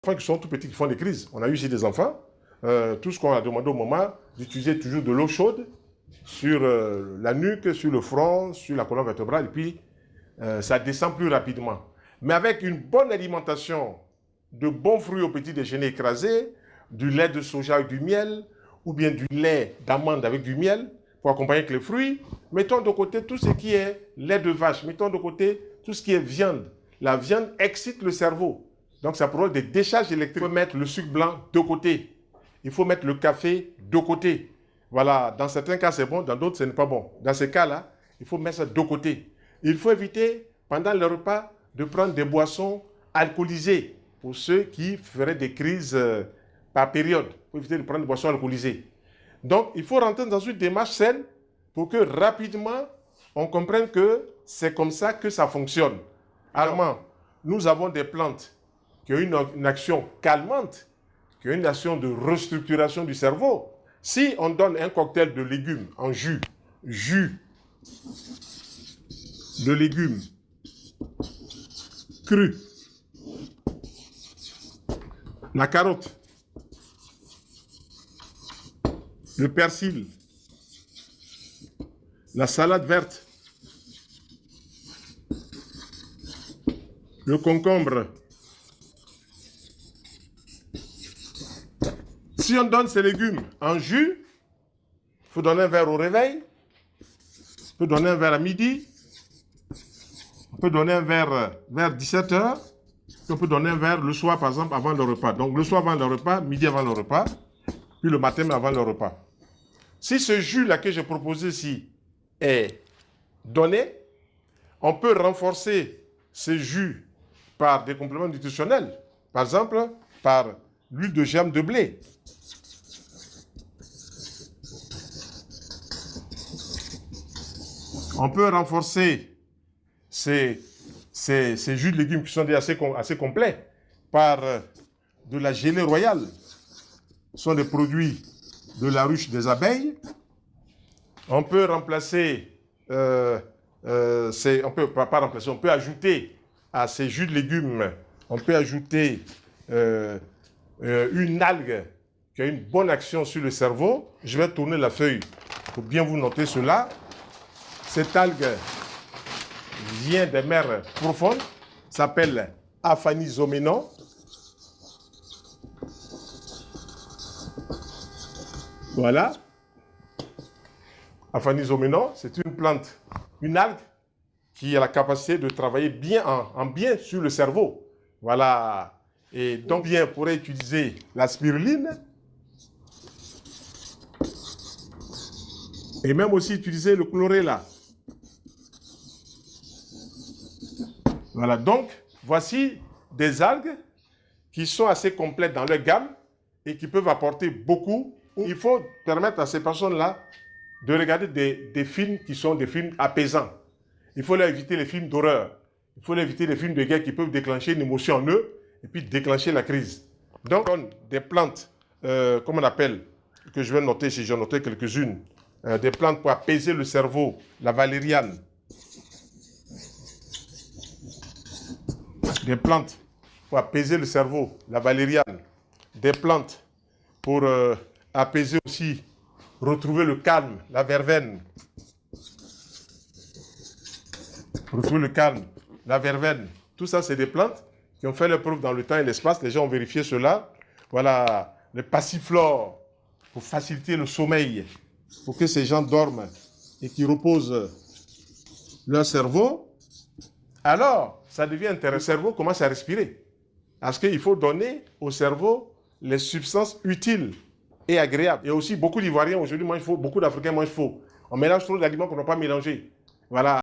enfants qui sont tout petits, qui font des crises. On a eu ici des enfants. Tout ce qu'on a demandé au moment, d'utiliser toujours de l'eau chaude sur la nuque, sur le front, sur la colonne vertébrale, et puis ça descend plus rapidement. Mais avec une bonne alimentation, de bons fruits au petit déjeuner écrasés, du lait de soja avec du miel, ou bien du lait d'amande avec du miel, pour accompagner avec les fruits. Mettons de côté tout ce qui est lait de vache, mettons de côté tout ce qui est viande. La viande excite le cerveau. Donc ça provoque des décharges électriques. Il faut mettre le sucre blanc de côté. Il faut mettre le café de côté. Voilà, dans certains cas c'est bon, dans d'autres ce n'est pas bon. Dans ces cas-là, il faut mettre ça de côté. Il faut éviter, pendant le repas, de prendre des boissons alcoolisées pour ceux qui feraient des crises par période. Il faut éviter de prendre des boissons alcoolisées. Donc, il faut rentrer dans une démarche saine pour que rapidement, on comprenne que c'est comme ça que ça fonctionne. Alors, nous avons des plantes qui ont une action calmante, qui ont une action de restructuration du cerveau. Si on donne un cocktail de légumes en jus de légumes crus, la carotte, le persil, la salade verte, le concombre. Si on donne ces légumes en jus, il faut donner un verre au réveil, on peut donner un verre à midi, on peut donner un verre vers 17h, on peut donner un verre le soir, par exemple, avant le repas. Donc le soir avant le repas, midi avant le repas, puis le matin avant le repas. Si ce jus-là que j'ai proposé ici est donné, on peut renforcer ce jus par des compléments nutritionnels. Par exemple, par l'huile de germe de blé. On peut renforcer ces jus de légumes qui sont déjà assez complets par de la gelée royale. Ce sont des produits de la ruche des abeilles. On peut remplacer, on peut ajouter à ces jus de légumes, on peut ajouter une algue qui a une bonne action sur le cerveau. Je vais tourner la feuille pour bien vous noter cela. Cette algue vient des mers profondes, s'appelle Aphanizomenon. Voilà. Aphanizomenon, c'est une plante, une algue qui a la capacité de travailler bien en bien sur le cerveau. Voilà. Et donc, bien, pourrait utiliser la spiruline et même aussi utiliser le chlorella. Voilà, donc, voici des algues qui sont assez complètes dans leur gamme et qui peuvent apporter beaucoup. Il faut permettre à ces personnes-là de regarder des films qui sont des films apaisants. Il faut leur éviter les films d'horreur. Il faut leur éviter les films de guerre qui peuvent déclencher une émotion en eux et puis déclencher la crise. Donc, on donne des plantes, comme on appelle, que je vais noter, si j'en noté quelques-unes, des plantes pour apaiser le cerveau, la valériane. Des plantes pour apaiser le cerveau, la valériane. Des plantes pour apaiser aussi, retrouver le calme, la verveine. Retrouver le calme, la verveine. Tout ça, c'est des plantes qui ont fait leur preuve dans le temps et l'espace. Les gens ont vérifié cela. Voilà, le passiflore pour faciliter le sommeil, pour que ces gens dorment et qu'ils reposent leur cerveau. Alors, ça devient intéressant. Le cerveau commence à respirer. Parce qu'il faut donner au cerveau les substances utiles et agréables. Et aussi, beaucoup d'Ivoiriens aujourd'hui mangent faux, beaucoup d'Africains mangent faux. On mélange trop d'aliments qu'on ne doit pas mélanger. Voilà.